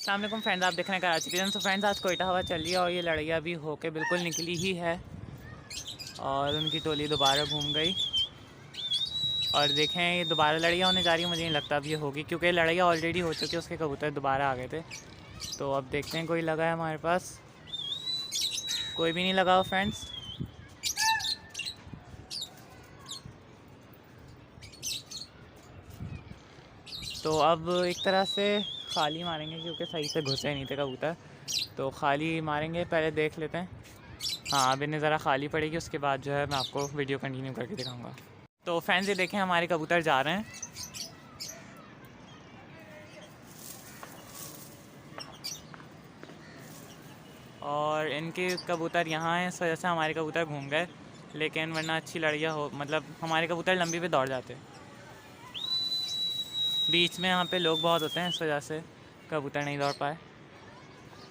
अस्सलाम वालेकुम फ्रेंड्स, आप देख रहे हैं कराची की तो फ्रेंड्स आज कोयटा हवा चल रही है और ये लड़ैया भी होके बिल्कुल निकली ही है और उनकी टोली दोबारा घूम गई। और देखें ये दोबारा लड़ैया होने जा रही है, मुझे नहीं लगता अब ये होगी क्योंकि लड़ैया ऑलरेडी हो चुकी है, उसके कबूतर दोबारा आ गए थे। तो अब देखते हैं कोई लगा है हमारे पास, कोई भी नहीं लगा हो फ्रेंड्स। तो अब एक तरह से खाली मारेंगे क्योंकि सही से घुसे नहीं थे कबूतर, तो खाली मारेंगे, पहले देख लेते हैं। हाँ अब इन्हें ज़रा खाली पड़ेगी, उसके बाद जो है मैं आपको वीडियो कंटिन्यू करके दिखाऊंगा। तो फैंस ये देखें हमारे कबूतर जा रहे हैं और इनके कबूतर यहाँ हैं, इस वजह से हमारे कबूतर घूम गए, लेकिन वरना अच्छी लड़ियाँ हो मतलब हमारे कबूतर लंबी पे दौड़ जाते। बीच में यहाँ पे लोग बहुत होते हैं, इस वजह से कबूतर नहीं दौड़ पाए।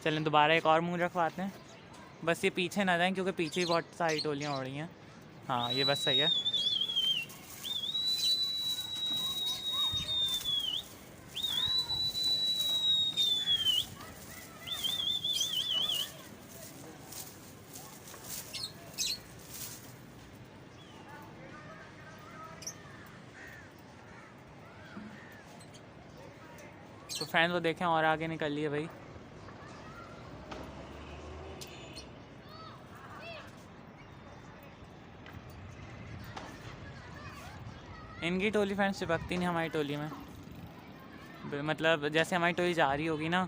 चलें दोबारा एक और मुँह रखवाते हैं, बस ये पीछे ना जाएं क्योंकि पीछे ही बहुत सारी टोलियाँ उड़ रही हैं। हाँ ये बस सही है। तो फ्रेंड्स वो देखें और आगे निकल लिए भाई। इनकी टोली फ्रेंड्स चिपकती नहीं हमारी टोली में, मतलब जैसे हमारी टोली जा रही होगी ना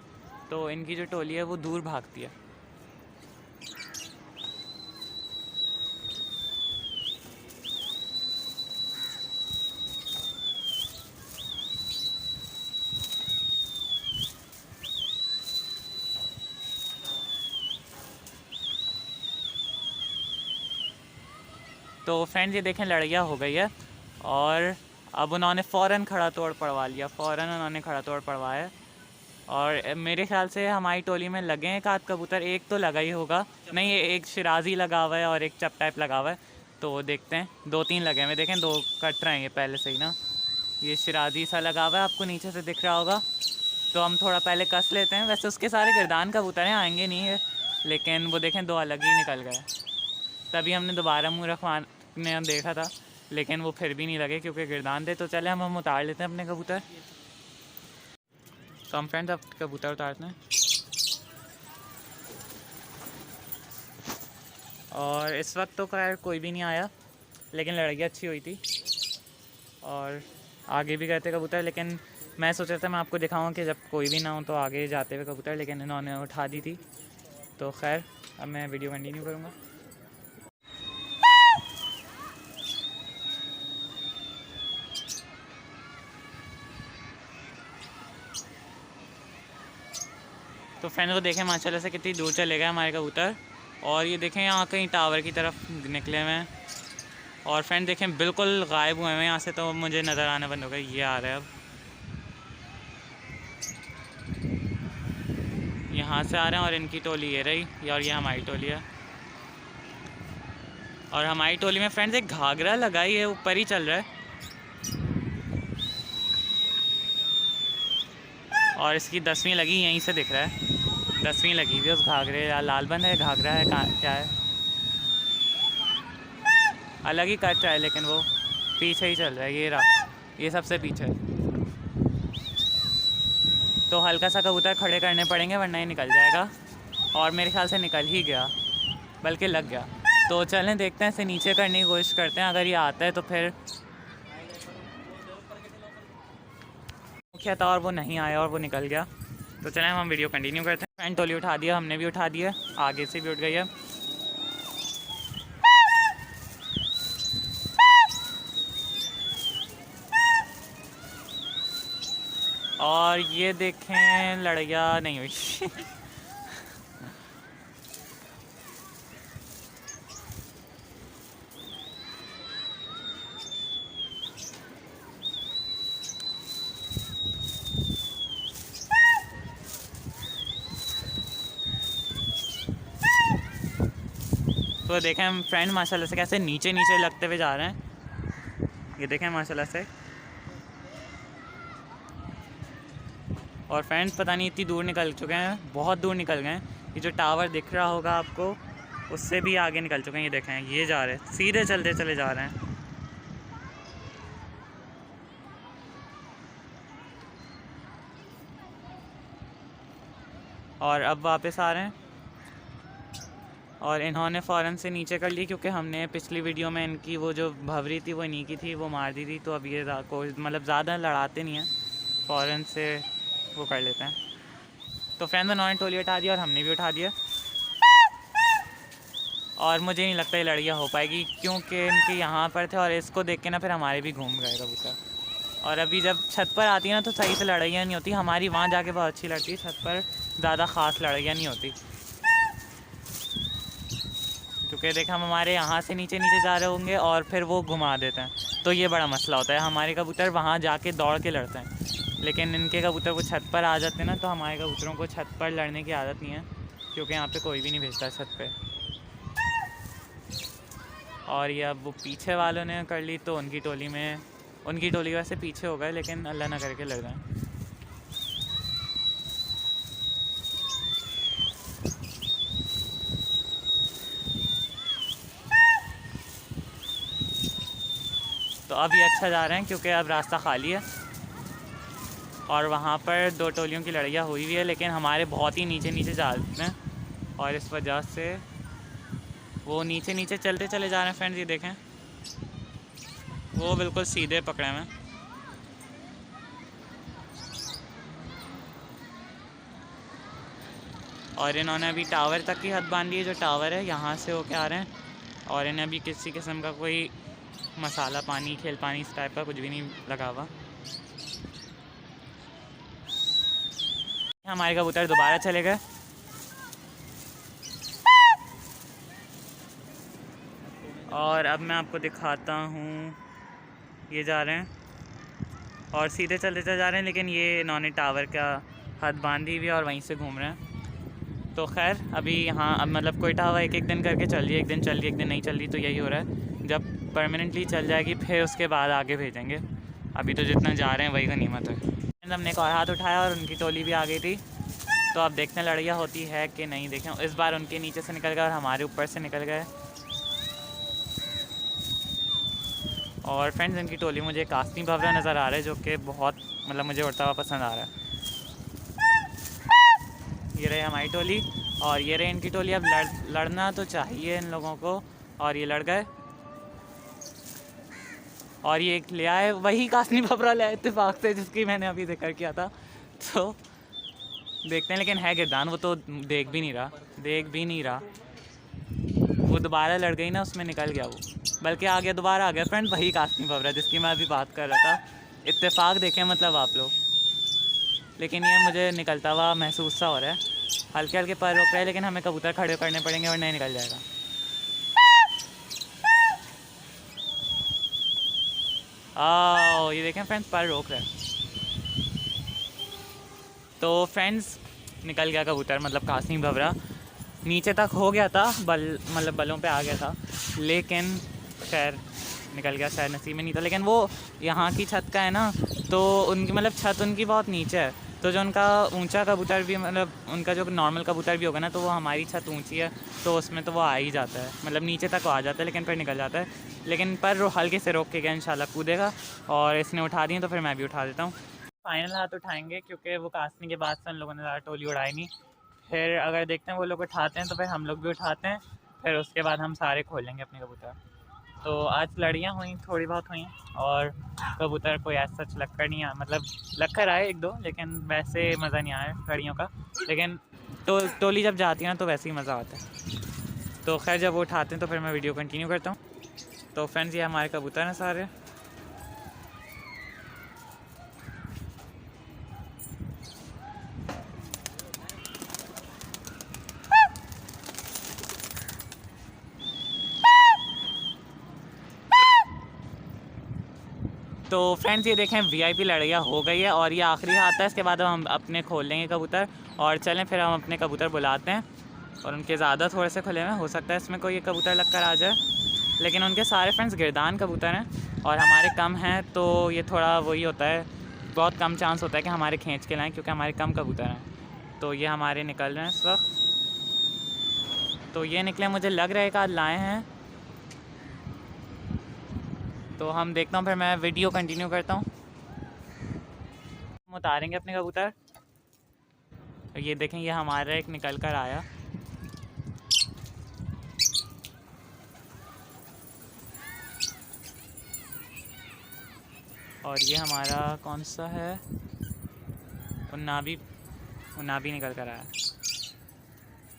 तो इनकी जो टोली है वो दूर भागती है। तो फ्रेंड्स ये देखें लड़ैया हो गई है और अब उन्होंने फ़ौरन खड़ा तोड़ पड़वा लिया, फ़ौरन उन्होंने खड़ा तोड़ पड़वाया। और मेरे ख्याल से हमारी टोली में लगे हैं एक आध कबूतर, एक तो लगा ही होगा, नहीं एक शिराजी लगा हुआ है और एक चप टाइप लगा हुआ है। तो देखते हैं, दो तीन लगे हुए, देखें दो कट रहे हैं ये पहले से ही ना, ये शिराजी सा लगा हुआ है, आपको नीचे से दिख रहा होगा। तो हम थोड़ा पहले कस लेते हैं, वैसे उसके सारे गिरदान कबूतर हैं, आएंगे नहीं है, लेकिन वो देखें दो अलग ही निकल गए। तभी हमने दोबारा मुँह रखवाने देखा था, लेकिन वो फिर भी नहीं लगे क्योंकि गिरदान थे। तो चले हम उतार लेते हैं अपने कबूतर। तो हम फ्रेंड्स अब कबूतर उतारते हैं और इस वक्त तो खैर कोई भी नहीं आया, लेकिन लड़ाई अच्छी हुई थी और आगे भी गए थे कबूतर। लेकिन मैं सोच रहा था मैं आपको दिखाऊं कि जब कोई भी ना हो तो आगे जाते हुए कबूतर, लेकिन इन्होंने उठा दी थी। तो खैर अब मैं वीडियो कंटिन्यू करूँगा। तो फ्रेंड्स वो देखें माशाल्लाह से कितनी दूर चले गए हमारे कबूतर, और ये देखें यहाँ कहीं टावर की तरफ निकले हुए हैं। और फ्रेंड देखें बिल्कुल गायब हुए हैं यहाँ से, तो मुझे नज़र आना बंद हो गया। ये आ रहा है अब, यहाँ से आ रहे हैं और इनकी टोली ये रही और ये हमारी टोली है। और हमारी टोली में फ्रेंड्स एक घाघरा लगा ही है, ऊपर ही चल रहा है और इसकी 10वीं लगी, यहीं से दिख रहा है 10वीं लगी हुई उस घाघरे, या लालबंद है घाघरा है क्या है, अलग ही कट रहा है, लेकिन वो पीछे ही चल रहा है। ये रहा, ये सबसे पीछे। तो हल्का सा कबूतर खड़े करने पड़ेंगे वरना ये निकल जाएगा, और मेरे ख्याल से निकल ही गया, बल्कि लग गया। तो चलें देखते हैं, इसे नीचे करने की कोशिश करते हैं, अगर ये आता है तो फिर मुख्य था और वो नहीं आया और वो निकल गया। तो चलें हम वीडियो कंटिन्यू करते हैं। फ्रेंड टोली उठा दिया, हमने भी उठा दिया, आगे से भी उठ गई है। और ये देखें लड़ैया नहीं हुई तो देखें हम फ्रेंड माशाल्लाह से कैसे नीचे नीचे लगते हुए जा रहे हैं, ये देखें माशाल्लाह से। और फ्रेंड्स पता नहीं इतनी दूर निकल चुके हैं, बहुत दूर निकल गए हैं। ये जो टावर दिख रहा होगा आपको उससे भी आगे निकल चुके हैं। ये देखें, ये जा रहे हैं, सीधे चलते चले जा रहे हैं। और अब वापस आ रहे हैं और इन्होंने फ़ौरन से नीचे कर ली क्योंकि हमने पिछली वीडियो में इनकी वो जो भवरी थी वो इन्हीं की थी, वो मार दी थी। तो अब ये कोई मतलब ज़्यादा लड़ाते नहीं हैं, फ़ौरन से वो कर लेते हैं। तो फ्रेंड्स उन्होंने टोली उठा दिया और हमने भी उठा दिया। और मुझे नहीं लगता ये लड़ियाँ हो पाएगी क्योंकि इनके यहाँ पर थे और इसको देख के ना फिर हमारे भी घूम गए कबूतर। और अभी जब छत पर आती है ना तो सही से लड़ाइयाँ नहीं होती। हमारी वहाँ जाके बहुत अच्छी लड़ती है, छत पर ज़्यादा ख़ास लड़ाइयाँ नहीं होती क्योंकि देख हम हमारे यहाँ से नीचे जा रहे होंगे और फिर वो घुमा देते हैं, तो ये बड़ा मसला होता है। हमारे कबूतर वहाँ जाके दौड़ के लड़ते हैं, लेकिन इनके कबूतर वो छत पर आ जाते हैं ना, तो हमारे कबूतरों को छत पर लड़ने की आदत नहीं है क्योंकि यहाँ पे कोई भी नहीं भेजता छत पे। और ये अब वो पीछे वालों ने कर ली तो उनकी टोली वैसे पीछे हो गए, लेकिन अल्लाह ना करके लड़ गए। तो अब ये अच्छा जा रहे हैं क्योंकि अब रास्ता खाली है और वहाँ पर 2 टोलियों की लड़ाइयाँ हुई है, लेकिन हमारे बहुत ही नीचे जाते हैं और इस वजह से वो नीचे चलते चले जा रहे हैं। फ्रेंड्स ये देखें, वो बिल्कुल सीधे पकड़े हुए। और इन्होंने अभी टावर तक की हद बांधी है, जो टावर है यहाँ से होके आ रहे हैं। और इन्हें अभी किसी किस्म का कोई मसाला पानी, खेल पानी इस टाइप का कुछ भी नहीं लगा हुआ। हमारे कबूतर दोबारा चले गए और अब मैं आपको दिखाता हूँ, ये जा रहे हैं और सीधे चलते जा रहे हैं, लेकिन ये इन्होंने टावर का हद बांधी हुई है और वहीं से घूम रहे हैं। तो खैर अभी यहाँ अब मतलब कोई टावर एक दिन करके चल रही है, एक दिन चल रही एक दिन नहीं चल रही, तो यही हो रहा है। जब परमानेंटली चल जाएगी फिर उसके बाद आगे भेजेंगे। अभी तो जितना जा रहे हैं वही गनीमत है। हमने एक और हाथ उठाया और उनकी टोली भी आ गई थी, तो अब देखते हैं लड़ाइयाँ होती है कि नहीं। देखें इस बार उनके नीचे से निकल गए और हमारे ऊपर से निकल गए। और फ्रेंड्स इनकी टोली मुझे कास्नी भवरा नज़र आ रहा है, जो कि बहुत मतलब मुझे उड़ता हुआ पसंद आ रहा है। ये रहे हमारी टोली और ये रहे इनकी टोली। अब लड़ना तो चाहिए इन लोगों को, और ये लड़ गए और ये एक ले आए, वही कास्नी भवरा ले आए इत्तेफाक से जिसकी मैंने अभी जिक्र किया था। तो देखते हैं, लेकिन है गिरदान, वो तो देख भी नहीं रहा। वो दोबारा लड़ गई ना, उसमें निकल गया वो, बल्कि आ गया, दोबारा आ गया। फ्रेंड वही कास्नी भवरा जिसकी मैं अभी बात कर रहा था। इत्तेफाक देखें मतलब आप लोग, लेकिन ये मुझे निकलता हुआ महसूस सा हो रहा है। हल्के हल्के पर रोक रहे हैं, लेकिन हमें कबूतर खड़े करने पड़ेंगे और नहीं निकल जाएगा। ये देखें फ्रेंड्स, पर रोक रहे हैं। तो फ्रेंड्स निकल गया कबूतर, मतलब कास्नी भवरा नीचे तक हो गया था, मतलब बलों पे आ गया था, लेकिन खैर निकल गया। शायद नसीब में नहीं था, लेकिन वो यहाँ की छत का है ना, तो उनकी मतलब छत उनकी बहुत नीचे है, तो जो उनका ऊंचा कबूतर भी मतलब उनका जो नॉर्मल कबूतर भी होगा ना, तो वो हमारी छत ऊंची है तो उसमें तो वो आ ही जाता है, मतलब नीचे तक वो आ जाता है, लेकिन फिर निकल जाता है। लेकिन पर हल्के से रोक के गया, इंशाल्लाह कूदेगा। और इसने उठा दी तो फिर मैं भी उठा देता हूँ। फाइनल हाथ उठाएंगे क्योंकि वो कास्नी के बाद से उन लोगों ने ज़्यादा टोली उड़ाई नहीं। फिर अगर देखते हैं वो लोग उठाते हैं तो फिर हम लोग भी उठाते हैं, फिर उसके बाद हम सारे खोलेंगे अपने कबूतर। तो आज लड़ियाँ हुई, थोड़ी बहुत हुई, और कबूतर कोई ऐसा सच लक्कर नहीं आया, मतलब लक्कर आए 1-2, लेकिन वैसे मज़ा नहीं आया लड़ियों का। लेकिन टोली जब जाती है ना तो वैसे ही मज़ा आता है। तो खैर जब वो उठाते हैं तो फिर मैं वीडियो कंटिन्यू करता हूँ। तो फ्रेंड्स ये हमारे कबूतर हैं सारे। तो फ्रेंड्स ये देखें वीआईपी लड़ाइयाँ हो गई है और ये आखिरी हाथ है, इसके बाद हम अपने खोल लेंगे कबूतर। और चलें फिर हम अपने कबूतर बुलाते हैं, और उनके ज़्यादा थोड़े से खुले में हो सकता है इसमें कोई कबूतर लग कर आ जाए, लेकिन उनके सारे फ्रेंड्स गिरदान कबूतर हैं और हमारे कम हैं, तो ये थोड़ा वही होता है बहुत कम चांस होता है कि हमारे खींच के लाएँ, क्योंकि हमारे कम कबूतर हैं। तो ये हमारे निकल रहे हैं इस वक्त। तो ये निकले, मुझे लग रहा है एक आध लाए हैं। तो हम देखता हूँ, फिर मैं वीडियो कंटिन्यू करता हूँ। हम उतारेंगे अपने कबूतर। तो ये देखें, ये हमारा एक निकल कर आया। और ये हमारा कौन सा है, उन्नाबी निकल कर आया।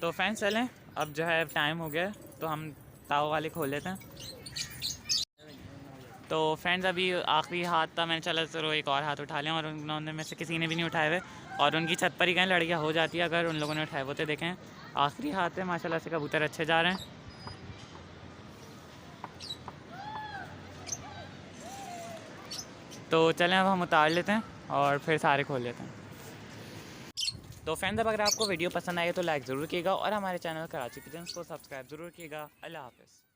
तो फ्रेंड्स चलें, अब जो है टाइम हो गया, तो हम ताव वाले खोल लेते हैं। तो फ्रेंड्स अभी आखिरी हाथ था, मैंने चला चलो एक और हाथ उठा लिया, और उन्होंने में से किसी ने भी नहीं उठाए हुए, और उनकी छत पर ही कहीं लड़कियाँ हो जाती है अगर उन लोगों ने उठाए हुए। तो देखें आखिरी हाथ है, माशाल्लाह से कबूतर अच्छे जा रहे हैं। तो चलें अब हम उतार लेते हैं और फिर सारे खोल लेते हैं। तो फ्रेंड्स अब अगर आपको वीडियो पसंद आए तो लाइक ज़रूर कीजिएगा, और हमारे चैनल कराची पिजन्स को सब्सक्राइब ज़रूर कीजिएगा। अल्लाह हाफ़िज़।